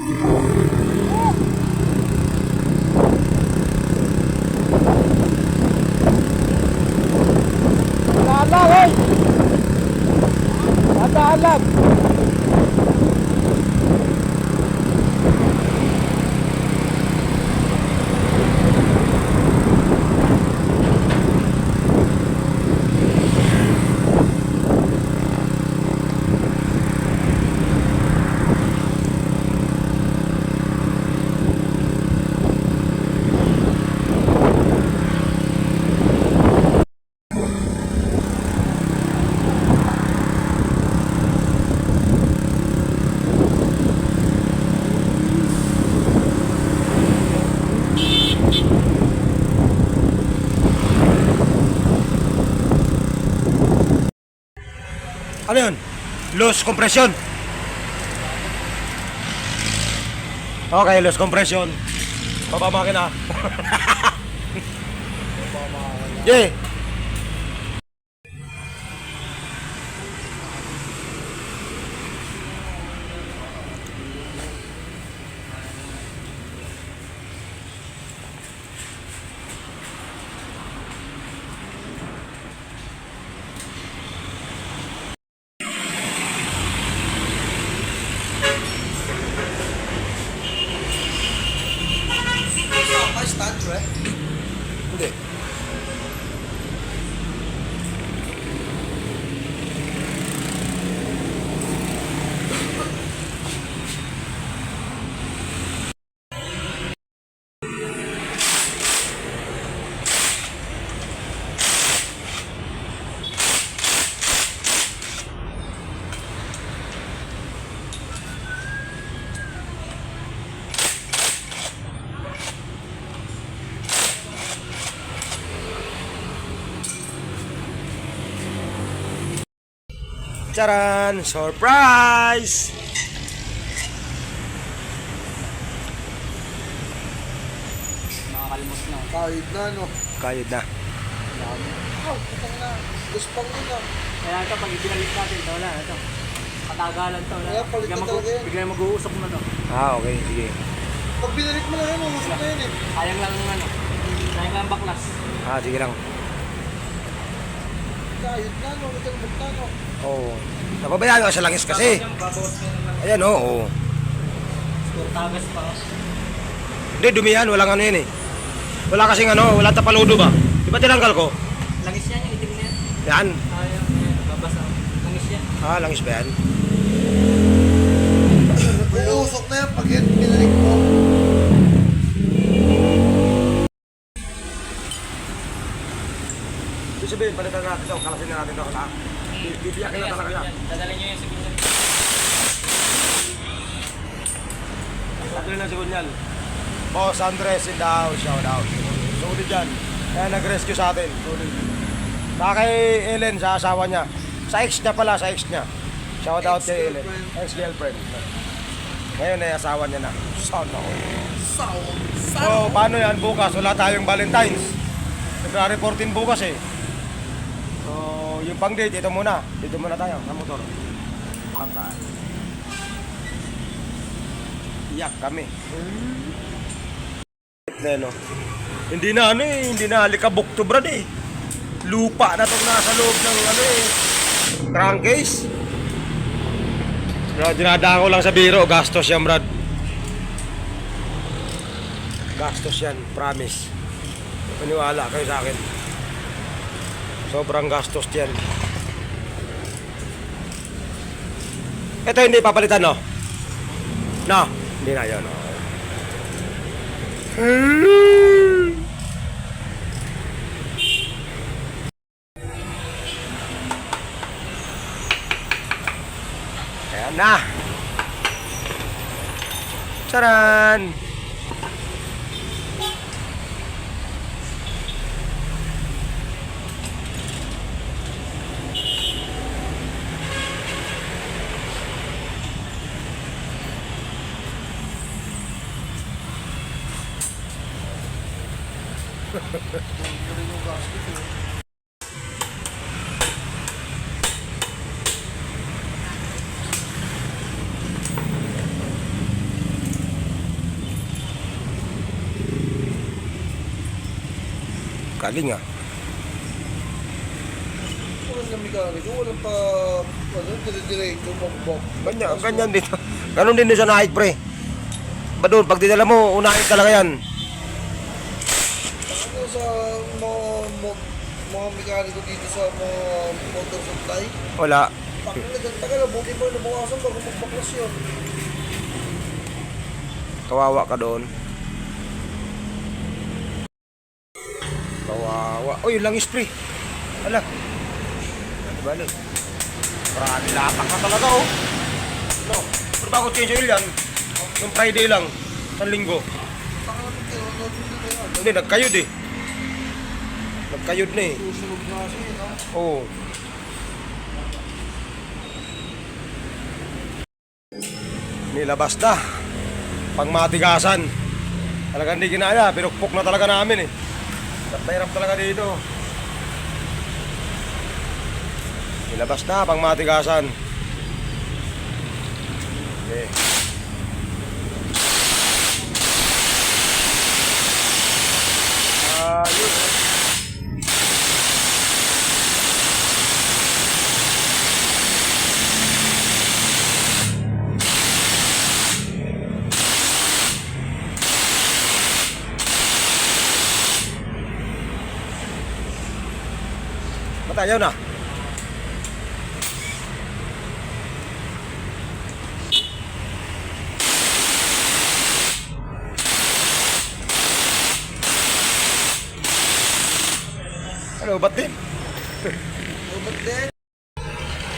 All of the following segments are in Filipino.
Alam, hoy! Alam! Ano yun? Loose compression. Okay, loose compression. Baba makina. Yeah. Hindi. Charan! Surprise! Nakakalimot na. Kahit na, no? Kayod na. Oh, putang na. Guspang mo na. Kaya ito, pag ibinalik natin, ito wala. Ito. Katagalan to. Kaya palit na talaga yan. Bigla mag-uusap na to. Ah, okay. Sige. Pag binalik mo na yan, umusap na yan eh. Sayang lang ano. Sayang lang baklas. Ah, sige lang. Kahit na, no? Ito ang bukta, no? Oo. Napabayaan ka sa langis kasi. Babawas na lang. Ayan, oo. Tagas pa. Hindi, dumihan. Walang ano yun eh. Wala kasing ano, wala tapaludo ba? Di ba tinanggal ko? Langis yan yung itim na yan. Yan. Ayaw yan. Babasa. Langis yan. Ah, langis ba yan? Uusok na yan pag yan binalik mo. Ibig sabihin, palitan natin ito. Kalasin na natin ito. Bibiyakin na talaga yan. Dadalhin nyo yung signal. Tatlo na sigun yan. Boss Andres in the house, shout out. Sulit yan. Kaya nag-rescue sa atin. Sulit. Saka kay Ellen, sa asawa niya. Sa ex niya pala, sa ex niya. Shout out kay Ellen. Ex-girlfriend. Ngayon ay asawa niya na. Son ako. So, paano yan bukas? Wala tayong Valentine's. February 14 bukas eh. So, yung pang date, ito muna. Dito muna tayo, sa motor. Pantay. Iyak kami. No. Hindi na ano eh, hindi na alikabok to brad eh. Lupa na itong nasa loob ng ano eh, crankcase. Dinadaan ko lang sa biro, gastos yan brad. Gastos yan, promise. Maniwala kayo sa akin. Sobrang gastos yan. Ito hindi papalitan no? No, hindi na yun no? Ayan na. Charan! Galing ah. Walang na mekaniko, walang pa, dire-diretso, bok-bok. Ganyan dito. Ganon din sa Nike, pre. Ba doon, pag dinala mo, unahin talaga yan. Ano sa mga mekaniko dito sa mga motor supply? Wala. Bakit nagtagal, buti pa nabukasan bago magpaklas yun. Kawawa ka doon. Kawawa. Uy, langis, pre. Ala. Balik. Marami lapak na talaga, oh. No. Pero bago change oil yan, yung Friday lang, sa linggo. Hindi, nagkayod eh. Nagkayod na eh. Susunod na siya, no? Oo. Nilabas na. Pangmatigasan. Talagang hindi kinaya, pinukpok na talaga namin eh. Hirap talaga dito. Nilabas na, pangmatigasan. Okay. Ayun. Matayaw na. Ano, ba't din? Robot din.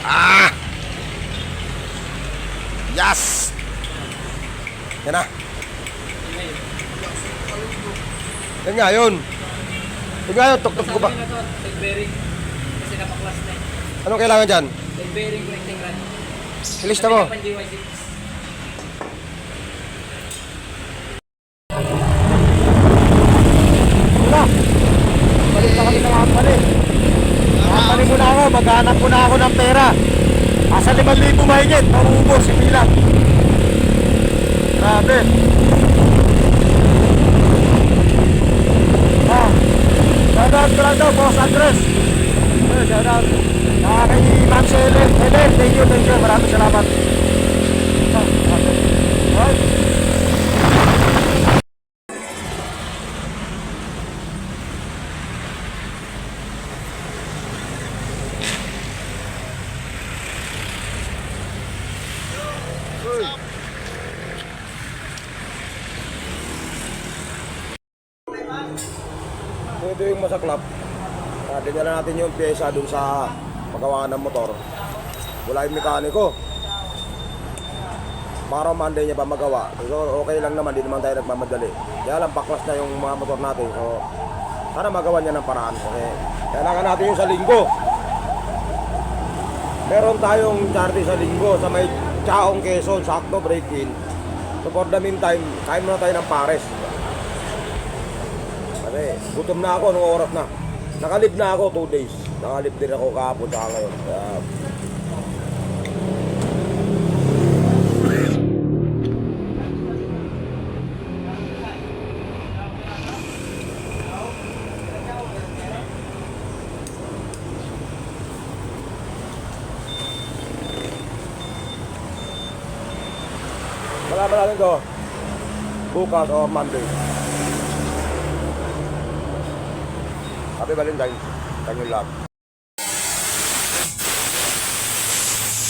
Ah! Yes! Yan na. Yan nga yun. Yan nga yun, tuk-tuk ko ba? Sabi na to, tag bearing. Kasi napaklas na eh. Anong kailangan dyan? Tag bearing connecting rod. Ilista mo. Sabi na GY6. Wala. Balik na kami ng Ampali. Ampali muna ako, maghanap muna ako ng pera. Asa 5,000 mahigit, maubos, si Pilang. Grabe. Shoutout ko lang daw, Boss Andres. Shoutout. Kay Ma'am Helen. Helen, thank you. Maraming salamat. Alright. Ito yung masaklap. Dinala natin yung pyesa dun sa paggawa ng motor. Wala yung mekaniko. Para Monday niya pa magawa. So okay lang naman, di naman tayo nagmamadali. Kaya lang baklas na yung mga motor natin. So sana magawa niya ng paraan. Kasi kailangan natin yung sa linggo. Meron tayong charity sa linggo sa may Chaong Quezon, sakto break-in. So for the meantime, kain muna tayo ng pares. Kasi gutom na ako nung oras na. Nakalib na ako 2 days. Nakalib din ako kahapon sa ngayon. Kaya malaman natin to bukas o Monday. Happy Valentine's. Kanyang lahat.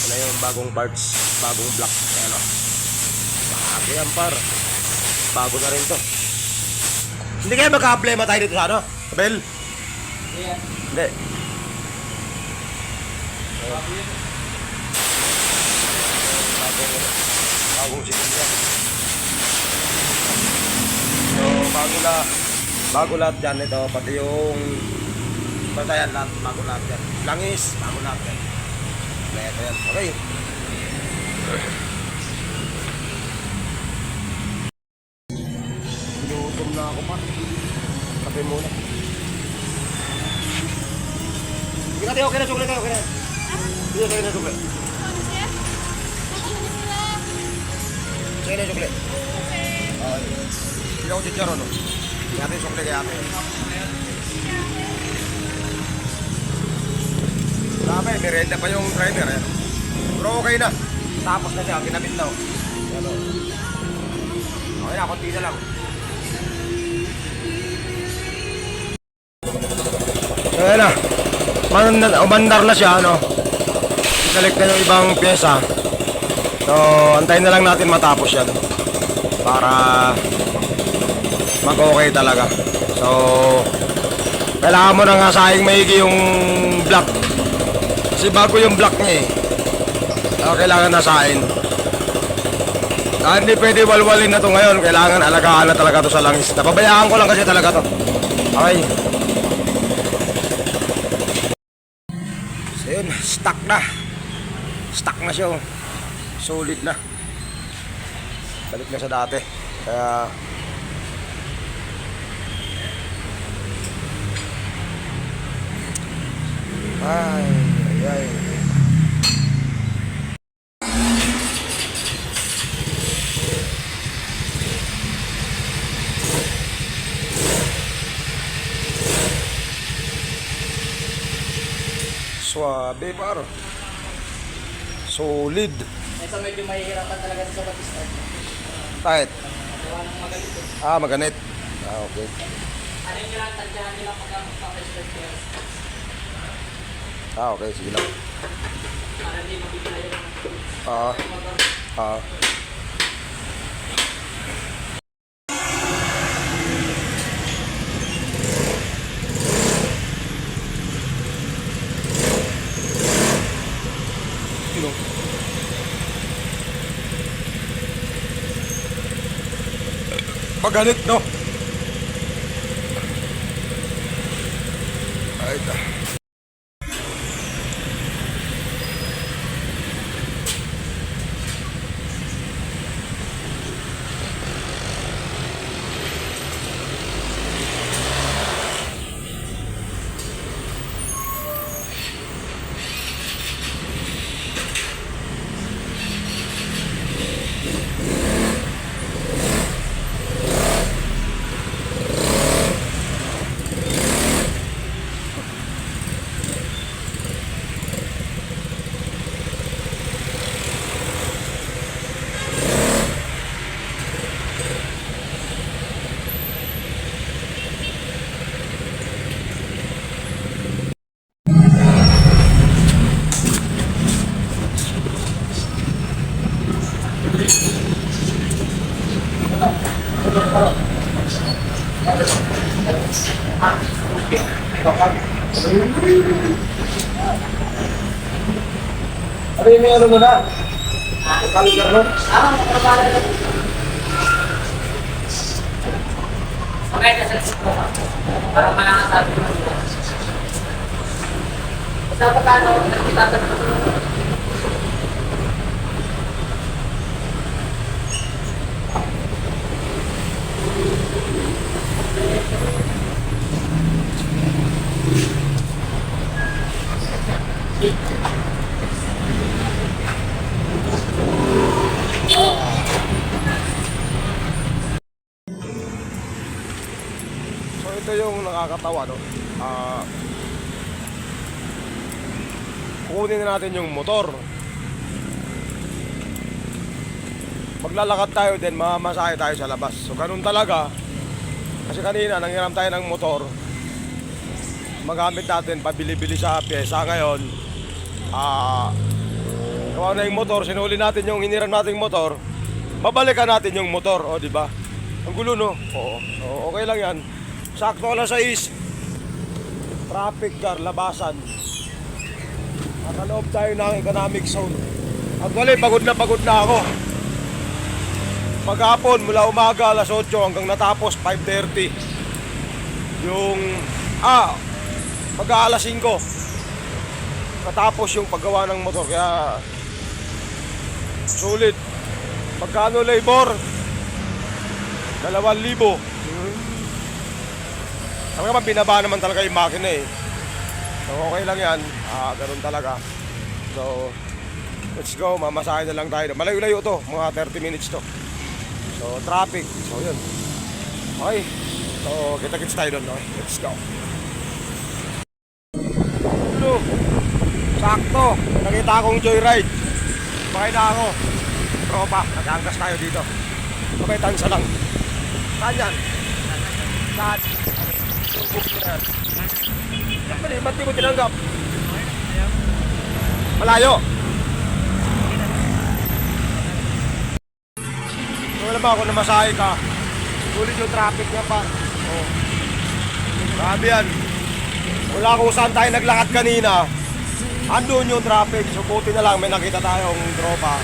Ano yung bagong parts, bagong block. Ano? Bago yan par. Bago na rin to. Hindi kaya magka-problema tayo dito sa ano? Abel? Yeah. Hindi. Bagong sikunta. So, bago lahat yan ito, pati yung bantayan lahat, bago lahat yan. Langis, bago lahat yan. Ito yan, okay. Inuutom na ako pa. Kape muna. Hindi ka tayo, okay na, sukli kayo, okay na. Hindi okay na, sukli. Sige na, sukli. Okay. Hindi ako chicharo, no? Hindi natin sukli kaya ate. Sabi, merenda pa yung driver. Ayan. Pero okay na. Tapos na siya, kinabit na. Ayan, o. Okay na, konti na lang. So, ayan na. Umandar na siya, ano. Balik na yung ibang pyesa. So, antayin na lang natin matapos yan. Para mag-okay talaga. So, kailangan mo nang hasaing maigi yung block. Kasi bago yung block niya eh. So, kailangan hasain. Hindi pwede walwalin na to ngayon. Kailangan alagaan na talaga to sa langis. Napabayaan ko lang kasi talaga to. Okay. So yun, stuck na. Stuck na siya oh. Solid na. Balik na sa dati. Kaya ay, ay, ay. Suabe paro. Solid. Ito medyo mahihirapan talaga sa pag-start. Kahit. Gawa ng magalit eh. Maganit. Okay. Ano yung lang, tandyahan nila pag-start kayo. Okay, sige lang. Para hindi mabigla yung Ah. motor. Maganit, no? Ay, ta. Ano yung may ano mo na? Kaligar no? Makapala na. Okay, nasa para manangasabi mo. Basta pagkano, nagkitatanong. So ito yung nakakatawa, no? Kukunin na natin yung motor. Maglalakad tayo din, mamasahe tayo sa labas. So ganun talaga. Kasi kanina nanghiram tayo ng motor. Magamit natin, pabili-bili sa pyesa. Ngayon gawa na yung motor, sinuli natin yung hiniram nating motor. Babalikan natin yung motor, o di ba? Ang gulo, no? Oo. So, okay lang yan. Sakto alas 6. Traffic car, labasan. Nakaloob tayo ng economic zone. Actually, pagod na ako. Maghapon, mula umaga alas 8 hanggang natapos 5:30. Yung, mag-aalas 5. Natapos yung paggawa ng motor. Kaya, sulit. Pagkano labor? 2,000. Sabi naman, binaba naman talaga yung makina eh. So okay lang yan. Ganun talaga. So let's go, mamasahe na lang tayo. Malayo-layo to, mga 30 minutes to. So traffic. So yun. Okay. So kita-kits tayo doon. Okay? Let's go. sakto. Nakita akong joyride. Bakit na ako. Tropa, nag-angkas tayo dito. Sabay tansa lang. Saan yan? Saan? Ba't di ko tinanggap? Malayo. Wala ba ako namasahe ka? Sulit yung traffic niya pa. Oh. Grabe yan. Wala kung saan tayo naglakad kanina. Andun yung traffic. So buti na lang may nakita tayong tropa.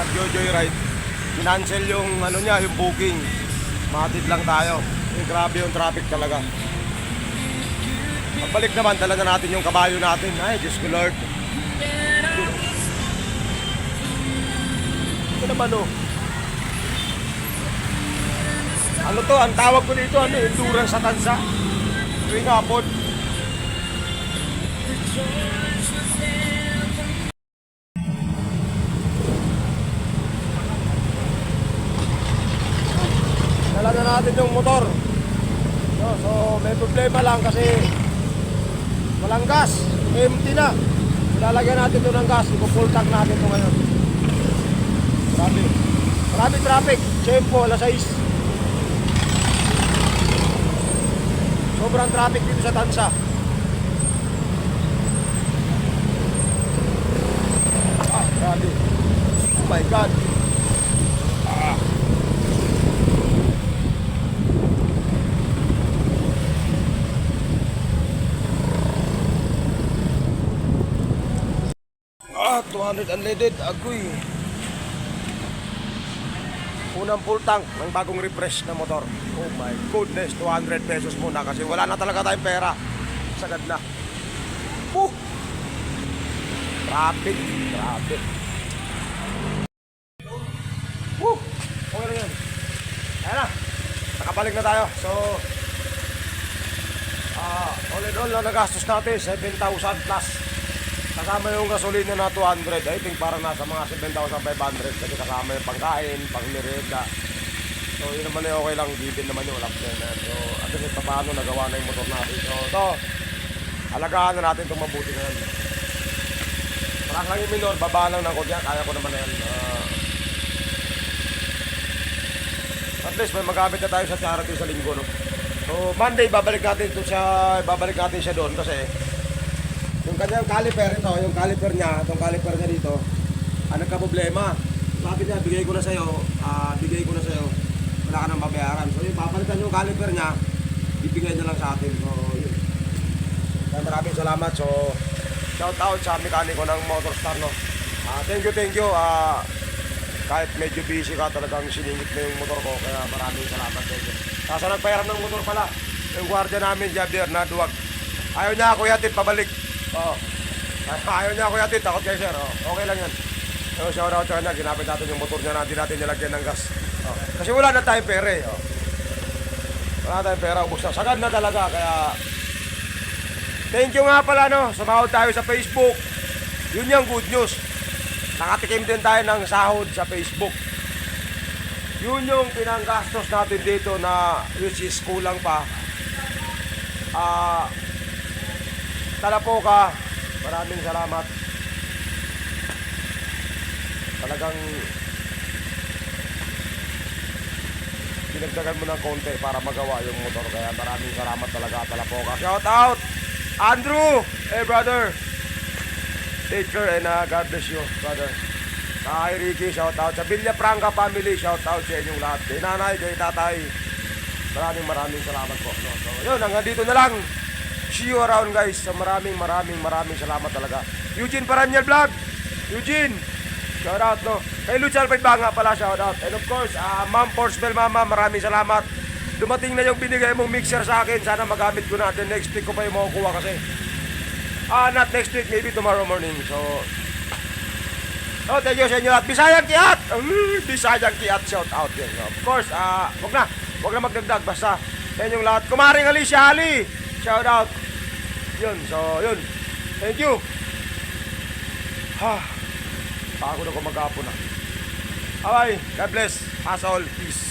Nag-joyride. Kinancel yung ano niya, yung booking. Matid lang tayo. Grabe yung traffic talaga. Pagbalik naman, dala na natin yung kabayo natin. Ay, Diyos ko Lord. Ito naman oh. Ano to? Ang tawag ko dito, ano? Endurance sa tansa. Tuwing hapon. Dala na natin yung motor. So may problema lang kasi walang gas. Empty na. Ilalagyan natin ito ng gas. Ipo-full tank natin ito ngayon. Marami traffic. Tempo, alas 6. Sobrang traffic dito sa Tansa. Ah, grabe. Oh my God. Ah, 200 unleaded. Agoy. Unang full tank ng bagong refresh na motor. Oh my goodness, 200 pesos muna kasi wala na talaga tayong pera. Sagad na. Traffic, traffic. Okay na yan. Ayan na, nakabalik na tayo. So, all in all na nagastos natin, 7,000 plus. Kasama yung gasolina na 200, I think parang nasa mga 7,500 kasi kasama yung pangkain, pangmerenda. So yun naman ay okay lang, given naman yung lap na yan. So at least paano nagawa na yung motor natin. So ito, alagaan na natin itong mabuti na yan. Parang lang yung minor, baba lang ng kodya, kaya ko naman na yan. At least may magamit na tayo sa charity sa linggo. No? So Monday, babalik natin siya doon kasi yung kanyang caliper, ito, yung caliper niya, itong caliper niya dito, nagka-problema. Sabi niya, bigay ko na sa'yo, wala ka nang babayaran. So yung papalitan yung caliper niya, ibigay na lang sa atin. So yun. Kaya maraming salamat. So shout out sa mekaniko ng Motorstar. No? Thank you. Kahit medyo busy ka, talagang siningit na yung motor ko. Kaya maraming salamat. Sa nagpayaram ng motor pala, yung gwardiya namin, Javier, na duwag. Ayaw niya ako yatid pabalik. Ayaw niya ako yatid, takot kayo sir. Okay lang yan. So shout out sa kanya, ginamit natin yung motor niya, natin nilagyan ng gas. Kasi wala na tayong pera eh. Wala na tayong pera, ubos na. Sagad na talaga, kaya thank you nga pala no, sumahod tayo sa Facebook. Yun yung good news. Nakatikim din tayo ng sahod sa Facebook. Yun yung pinanggastos natin dito na which is kulang pa. Talapoka, maraming salamat. Talagang dinagdagan mo ng konti para magawa yung motor. Kaya maraming salamat talaga, Talapoka. Shout out Andrew! Hey brother! Take care and God bless you, brother. Kay Ricky, shout out. Sa Villafranca family, shout out sa inyong lahat. Kay nanay, kay tatay, maraming salamat po. So yun, hanggang dito na lang. See you around guys. So maraming salamat talaga. Eugene Paranyel Vlog. Eugene, shout out no. Kay Luchal Banga pala, shout out. And of course, Ma'am Porcebel Mama, maraming salamat. Dumating na yung binigay mong mixer sa akin. Sana magamit ko na. Then next week ko pa yung makukuha kasi. Not next week, maybe tomorrow morning. So thank you sa inyo lahat. Bisayang Kiat! Bisayang Kiat, shout out din. So, of course, wag na magdagdag. Basta sa inyong lahat. Kumaring Alicia Ali, shout out. Yun, so yun. Thank you. Pagod ako mag-apon na. Bye, God bless. As all, peace.